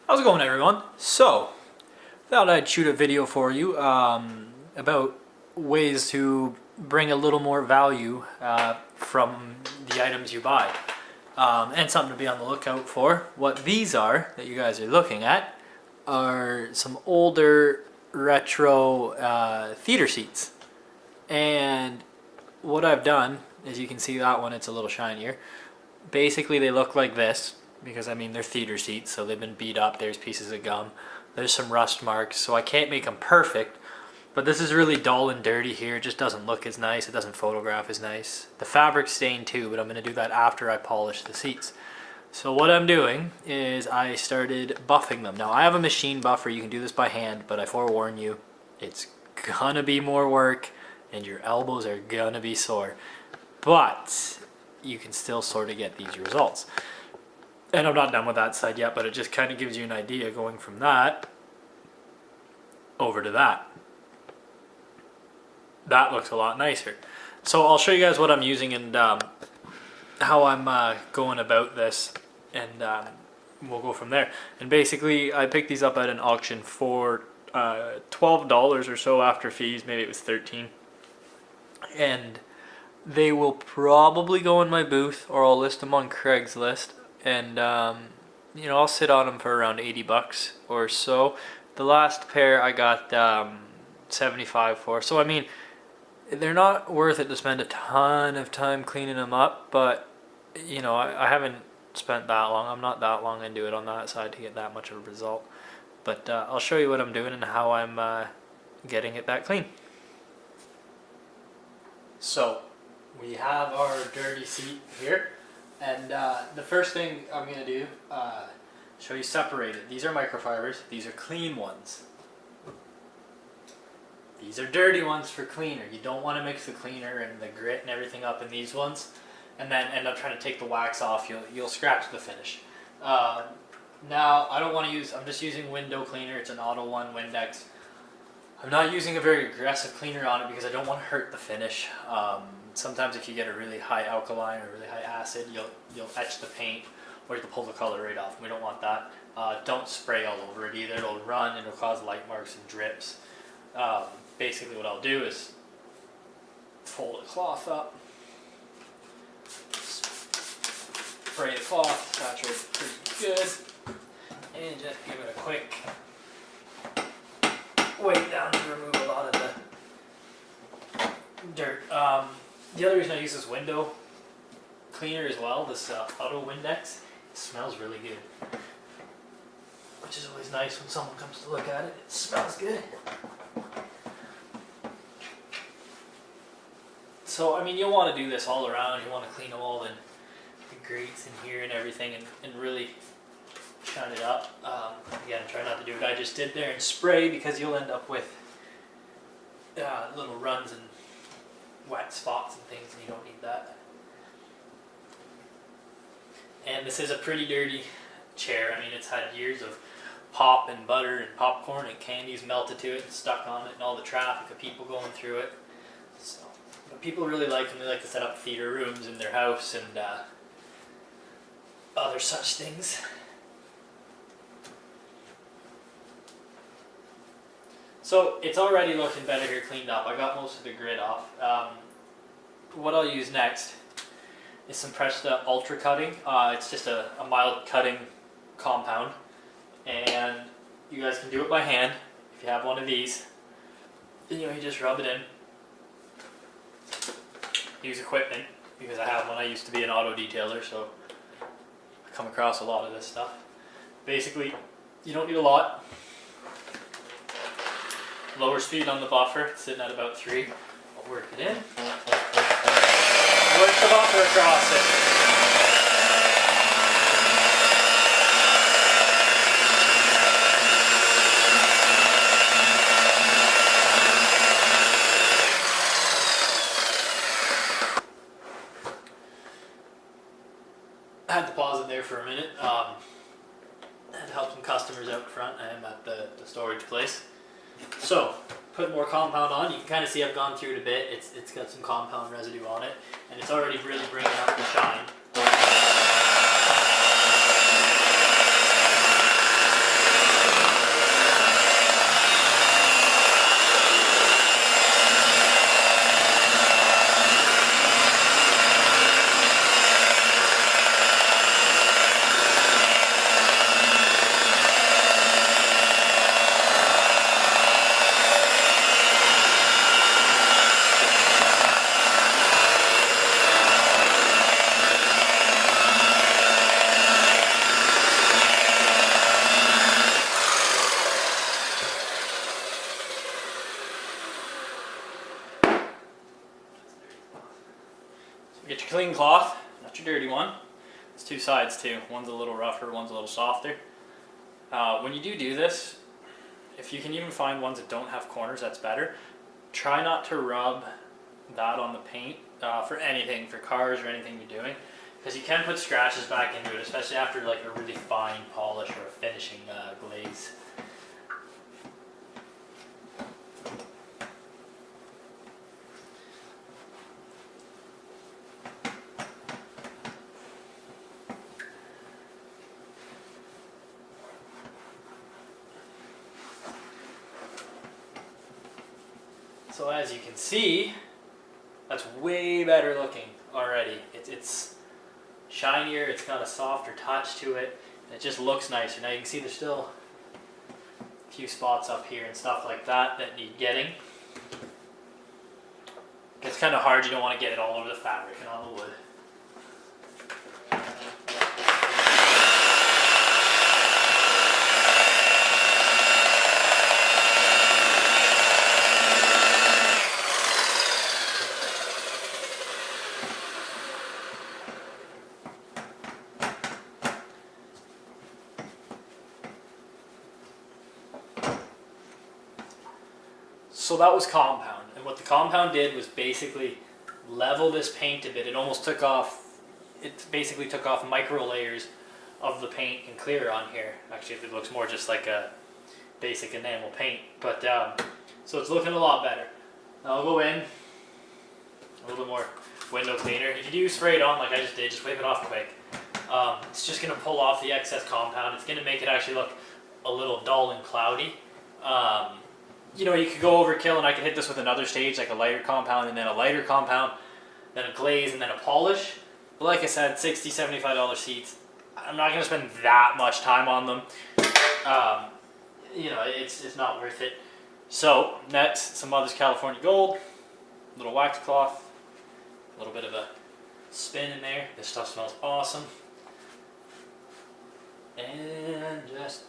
How's it going, everyone? So, thought I'd shoot a video for you about ways to bring a little more value from the items you buy, and something to be on the lookout for. What these are that you guys are looking at are some older retro theater seats, and what I've done, as you can see that one, it's a little shinier. Basically, they look like this. Because I mean they're theater seats, so they've been beat up. There's pieces of gum, there's some rust marks, so I can't make them perfect, but this is really dull and dirty here. It just doesn't look as nice, it doesn't photograph as nice. The fabric's stained too, but I'm going to do that after I polish the seats. So what I'm doing is I started buffing them. Now I have a machine buffer, you can do this by hand, but I forewarn you, it's gonna be more work and your elbows are gonna be sore, but you can still sort of get these results. And I'm not done with that side yet, but it just kind of gives you an idea going from that over to that. That looks a lot nicer. So I'll show you guys what I'm using and how I'm going about this, and we'll go from there. And basically, I picked these up at an auction for $12 or so after fees. Maybe it was $13. And they will probably go in my booth, or I'll list them on Craigslist. And you know, I'll sit on them for around 80 bucks or so. The last pair I got 75 for. So I mean, they're not worth it to spend a ton of time cleaning them up, but you know, I haven't spent that long. I'm not that long into it on that side to get that much of a result. But I'll show you what I'm doing and how I'm getting it that clean. So we have our dirty seat here. And the first thing I'm going to do, show you separated. These are microfibers, these are clean ones. These are dirty ones for cleaner. You don't want to mix the cleaner and the grit and everything up in these ones and then end up trying to take the wax off. You'll scratch the finish. Now, I don't want to use, I'm just using window cleaner. It's an Auto One Windex. I'm not using a very aggressive cleaner on it because I don't want to hurt the finish. Sometimes if you get a really high alkaline or really high acid, you'll etch the paint or you'll pull the color right off. We don't want that. Don't spray all over it either. It'll run and it'll cause light marks and drips. Basically what I'll do is fold the cloth up, spray the cloth, saturate it pretty good, and just give it a quick weight down to remove a lot of the dirt. The other reason I use this window cleaner as well, this Auto Windex, it smells really good, which is always nice when someone comes to look at it. It smells good. So I mean, you'll want to do this all around. You want to clean all the grates in here and everything, and really shine it up. Again, try not to do what I just did there and spray, because you'll end up with little runs and wet spots and things, and you don't need that. And this is a pretty dirty chair. I mean, it's had years of pop and butter and popcorn and candies melted to it and stuck on it, and all the traffic of people going through it. So, but people really like them. They like to set up theater rooms in their house and other such things. So it's already looking better here, cleaned up. I got most of the grit off. What I'll use next is some Presta Ultra Cutting. It's just a mild cutting compound, and you guys can do it by hand if you have one of these. You know, you just rub it in. Use equipment, because I have one. I used to be an auto detailer, so I come across a lot of this stuff. Basically, you don't need a lot. Lower speed on the buffer, it's sitting at about 3. I'll work it in. Work the buffer across it. I had to pause it there for a minute. I had to help some customers out front. I am at the storage place. So, put more compound on. You can kind of see I've gone through it a bit. It's got some compound residue on it, and it's already really bringing up the shine. clean cloth, not your dirty one. It's two sides too. One's a little rougher, one's a little softer. When you do this, if you can even find ones that don't have corners, that's better. Try not to rub that on the paint for anything, for cars or anything you're doing, because you can put scratches back into it, especially after like a really fine polish or a finishing glaze. So as you can see, that's way better looking already. It's shinier, it's got a softer touch to it, and it just looks nicer. Now you can see there's still a few spots up here and stuff like that that need getting. It's kind of hard, you don't want to get it all over the fabric and on the wood. So that was compound, and what the compound did was basically level this paint a bit. It almost took off, it basically took off micro layers of the paint and clear on here. Actually, it looks more just like a basic enamel paint, but so it's looking a lot better. Now I'll go in a little bit more window cleaner. If you do spray it on like I just did, just wipe it off quick. It's just going to pull off the excess compound. It's going to make it actually look a little dull and cloudy. You know, you could go overkill, and I could hit this with another stage, like a lighter compound, and then a lighter compound, then a glaze, and then a polish. But like I said, $60, $75 seats. I'm not going to spend that much time on them. You know, it's not worth it. So, next, some Mother's California Gold, a little wax cloth, a little bit of a spin in there. This stuff smells awesome. And just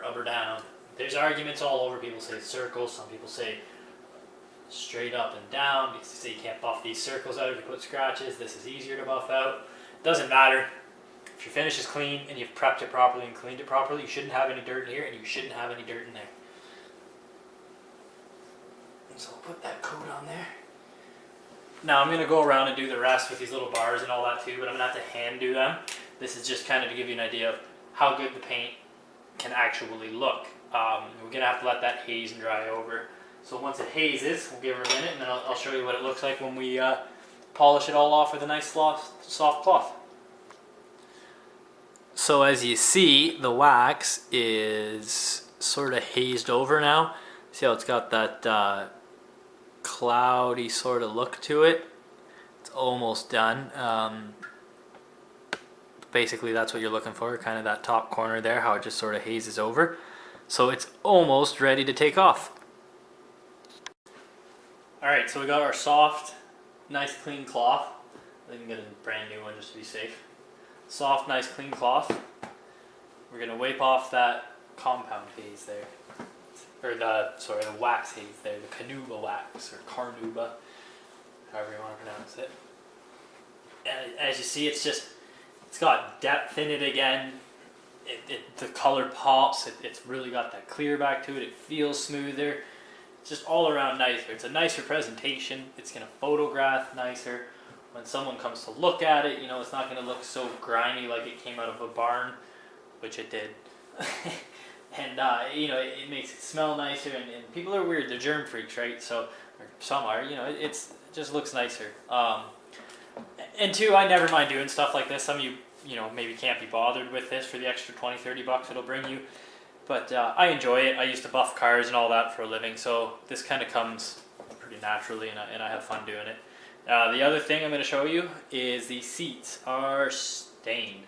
rub her down. There's arguments all over. People say circles, some people say straight up and down because they say you can't buff these circles out if you put scratches. This is easier to buff out. Doesn't matter. If your finish is clean and you've prepped it properly and cleaned it properly, you shouldn't have any dirt in here, and you shouldn't have any dirt in there. And so I'll put that coat on there. Now I'm going to go around and do the rest with these little bars and all that too, but I'm going to have to hand do them. This is just kind of to give you an idea of how good the paint can actually look. We're going to have to let that haze and dry over. So once it hazes, we'll give her a minute, and then I'll show you what it looks like when we polish it all off with a nice soft cloth. So as you see, the wax is sort of hazed over now. See how it's got that cloudy sort of look to it? It's almost done. Basically that's what you're looking for, kind of that top corner there, how it just sort of hazes over. So it's almost ready to take off. Alright, so we got our soft, nice clean cloth. I think I'm going to get a brand new one just to be safe. Soft, nice clean cloth. We're going to wipe off that compound haze there. Or the wax haze there, the Carnauba wax, or Carnauba, however you want to pronounce it. And as you see, it's got depth in it again. The color pops. It's really got that clear back to it. It feels smoother. It's just all around nicer. It's a nicer presentation. It's going to photograph nicer. When someone comes to look at it, you know, it's not going to look so grimy like it came out of a barn, which it did. And, you know, it makes it smell nicer. And people are weird. They're germ freaks, right? So, or some are, you know, it just looks nicer. And two, I never mind doing stuff like this. Some of you know, maybe can't be bothered with this for the extra 20, 30 bucks it'll bring you. But I enjoy it. I used to buff cars and all that for a living, so this kind of comes pretty naturally, and I have fun doing it. The other thing I'm going to show you is the seats are stained.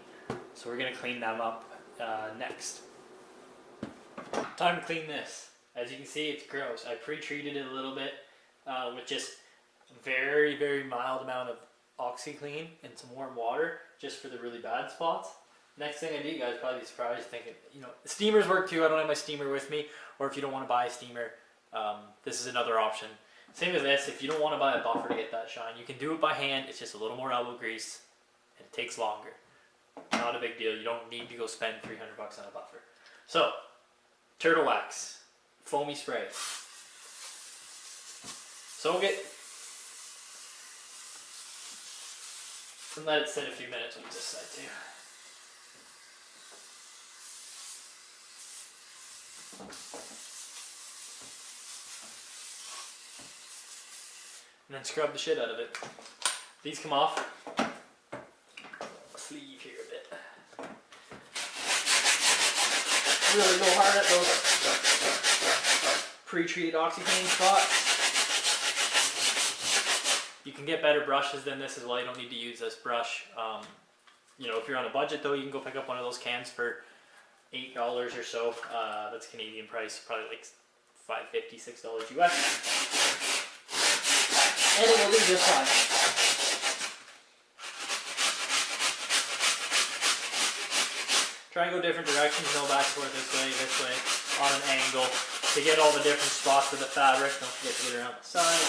So we're going to clean them up next. Time to clean this. As you can see, it's gross. I pre-treated it a little bit with just very, very mild amount of OxiClean and some warm water just for the really bad spots. Next thing I do, you guys probably be surprised thinking, you know, steamers work too. I don't have my steamer with me, or if you don't want to buy a steamer, this is another option. Same with this, if you don't want to buy a buffer to get that shine, you can do it by hand. It's just a little more elbow grease and it takes longer. Not a big deal. You don't need to go spend 300 bucks on a buffer. So, turtle wax, foamy spray. Soak it and let it sit a few minutes on this side too. And then scrub the shit out of it. These come off. Sleeve here a bit. Really go hard at those pre-treated OxiClean spots. You can get better brushes than this as well. You don't need to use this brush. You know, if you're on a budget though, you can go pick up one of those cans for $8 or so. That's Canadian price, probably like $5.50, $6 US. And it will do just fine. Try and go different directions, no back and forth this way, on an angle, to get all the different spots of the fabric. Don't forget to get around the side.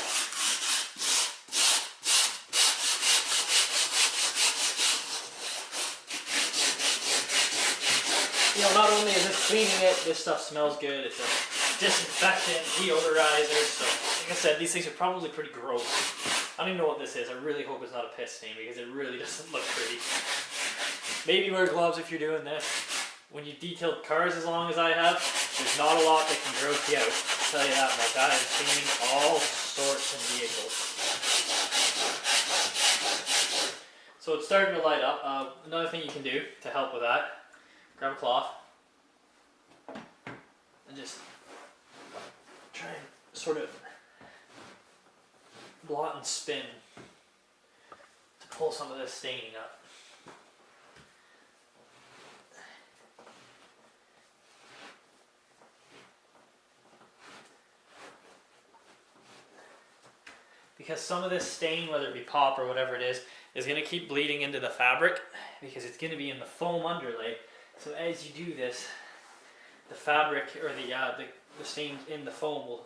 You know, not only is it cleaning it, this stuff smells good. It's a disinfectant, deodorizer, so like I said, these things are probably pretty gross. I don't even know what this is. I really hope it's not a piss stain because it really doesn't look pretty. Maybe wear gloves if you're doing this. When you detail cars as long as I have, there's not a lot that can gross you out. I'll tell you that much. I am cleaning all sorts of vehicles. So it's starting to light up. Another thing you can do to help with that, grab a cloth and just try and sort of blot and spin to pull some of this staining up. Because some of this stain, whether it be pop or whatever it is going to keep bleeding into the fabric because it's going to be in the foam underlay. So as you do this, the fabric or the stain in the foam will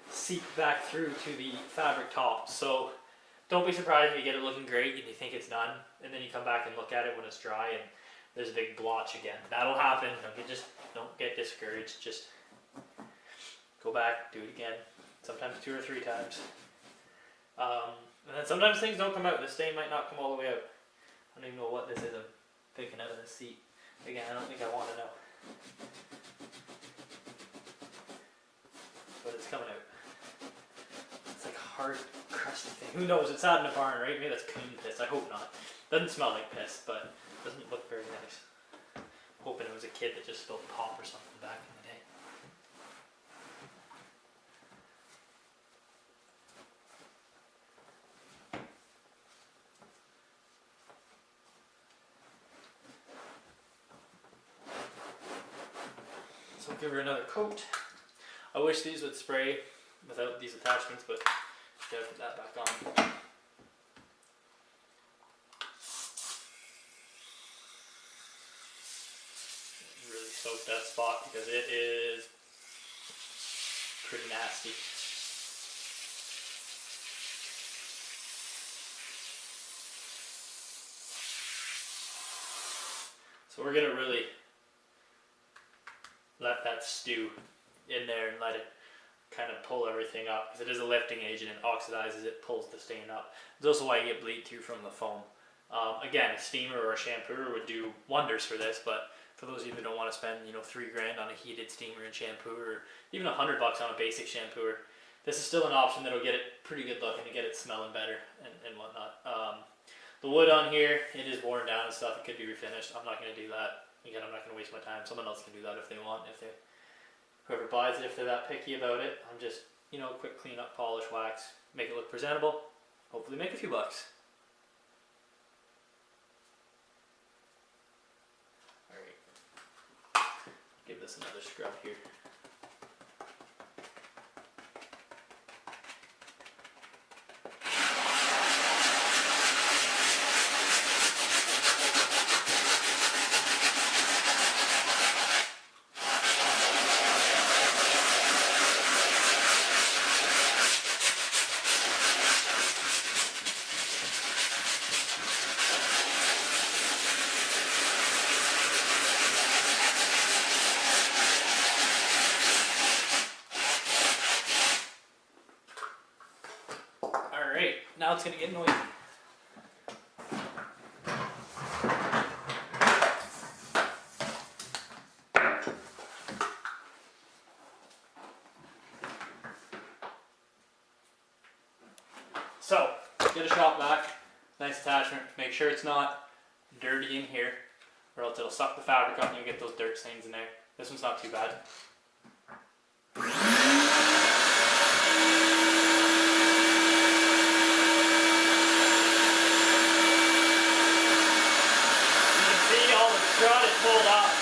seep back through to the fabric top. So don't be surprised if you get it looking great and you think it's done, and then you come back and look at it when it's dry and there's a big blotch again. That'll happen. Don't get discouraged. Just go back, do it again. Sometimes 2 or 3 times. And then sometimes things don't come out. The stain might not come all the way out. I don't even know what this is I'm picking out of the seat. Again, I don't think I want to know. But it's coming out. It's like a hard, crusty thing. Who knows? It's out in a barn, right? Maybe that's clean piss. I hope not. Doesn't smell like piss, but doesn't look very nice. Hoping it was a kid that just spilled pop or something back in the day. So give her another coat. I wish these would spray without these attachments, but gotta put that back on. Really soak that spot because it is pretty nasty. So we're gonna really let that stew in there and let it kind of pull everything up, because it is a lifting agent and oxidizes it, pulls the stain up. It's also why you get bleed through from the foam. Again, a steamer or a shampooer would do wonders for this, but for those of you that don't want to spend, $3 grand on a heated steamer and shampoo, or even $100 on a basic shampooer, this is still an option that'll get it pretty good looking and get it smelling better and whatnot. The wood on here, it is worn down and stuff. It could be refinished. I'm not going to do that. Again, I'm not going to waste my time. Someone else can do that if they want. Whoever buys it, if they're that picky about it, I'm just, quick clean up, polish, wax, make it look presentable. Hopefully make a few bucks. Alright. Give this another scrub here. now it's going to get noisy. So, get a shop vac, nice attachment, make sure it's not dirty in here, or else it'll suck the fabric up and you'll get those dirt stains in there. This one's not too bad. You can see all the strut is pulled up.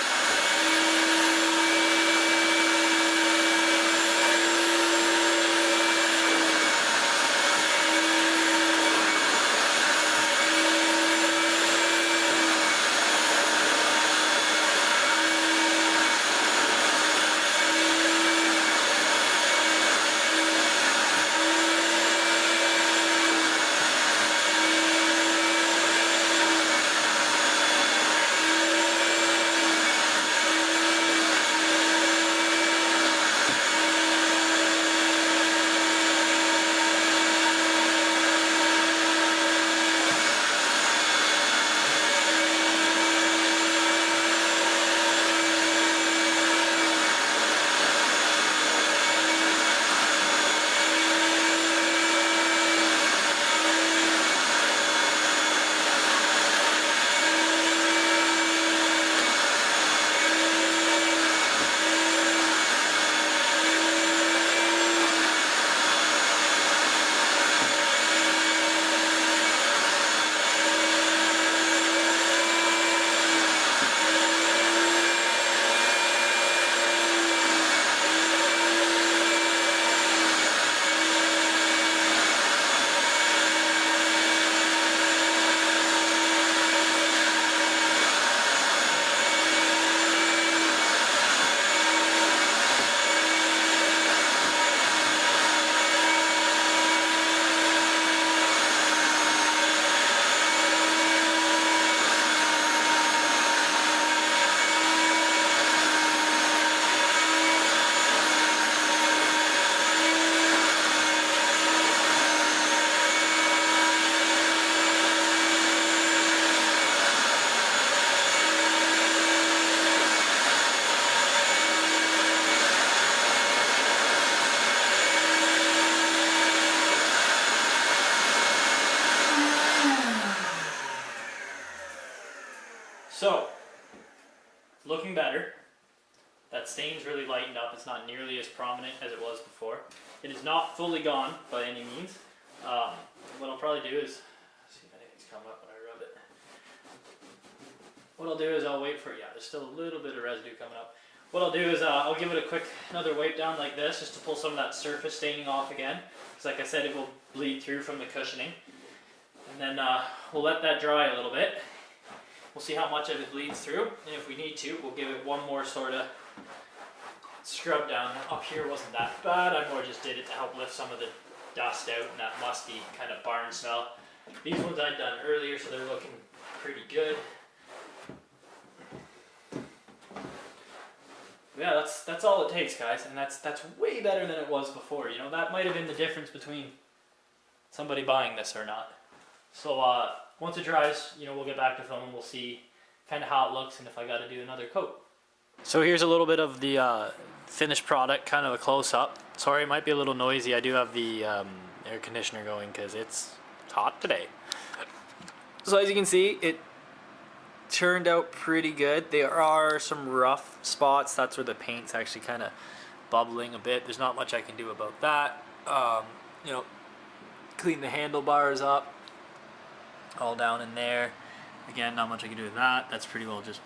So, looking better. That stain's really lightened up. It's not nearly as prominent as it was before. It is not fully gone by any means. What I'll probably do is, see if anything's come up when I rub it. What I'll do is I'll wait for, yeah, there's still a little bit of residue coming up. What I'll do is I'll give it a quick, another wipe down like this, just to pull some of that surface staining off again. Because like I said, it will bleed through from the cushioning. And then we'll let that dry a little bit. We'll see how much of it bleeds through, and if we need to, we'll give it one more sort of scrub down. Up here wasn't that bad, I more just did it to help lift some of the dust out and that musty kind of barn smell. These ones I'd done earlier, so they're looking pretty good. Yeah, that's all it takes, guys, and that's way better than it was before. You know, that might have been the difference between somebody buying this or not. So once it dries, you know, we'll get back to filming. We'll see kind of how it looks and if I got to do another coat. So here's a little bit of the finished product, kind of a close-up. Sorry, it might be a little noisy. I do have the air conditioner going because it's hot today. So as you can see, it turned out pretty good. There are some rough spots. That's where the paint's actually kind of bubbling a bit. There's not much I can do about that. You know, clean the handlebars up. All down in there. Again, not much I can do with that. That's pretty well just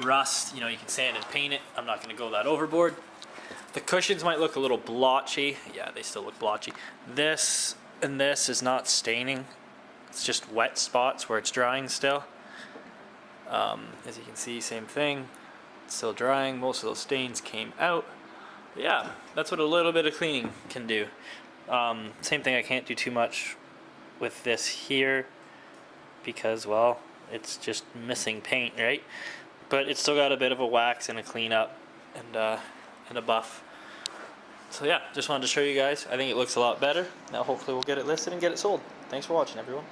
rust. You know, you can sand and paint it. I'm not going to go that overboard. The cushions might look a little blotchy. Yeah, they still look blotchy. This and this is not staining. It's just wet spots where it's drying still. As you can see, same thing. It's still drying. Most of those stains came out. But yeah, that's what a little bit of cleaning can do. Same thing, I can't do too much with this here because, well, it's just missing paint, right? But it's still got a bit of a wax and a clean up and a buff. So yeah, just wanted to show you guys. I think it looks a lot better. Now hopefully we'll get it listed and get it sold. thanks for watching, everyone.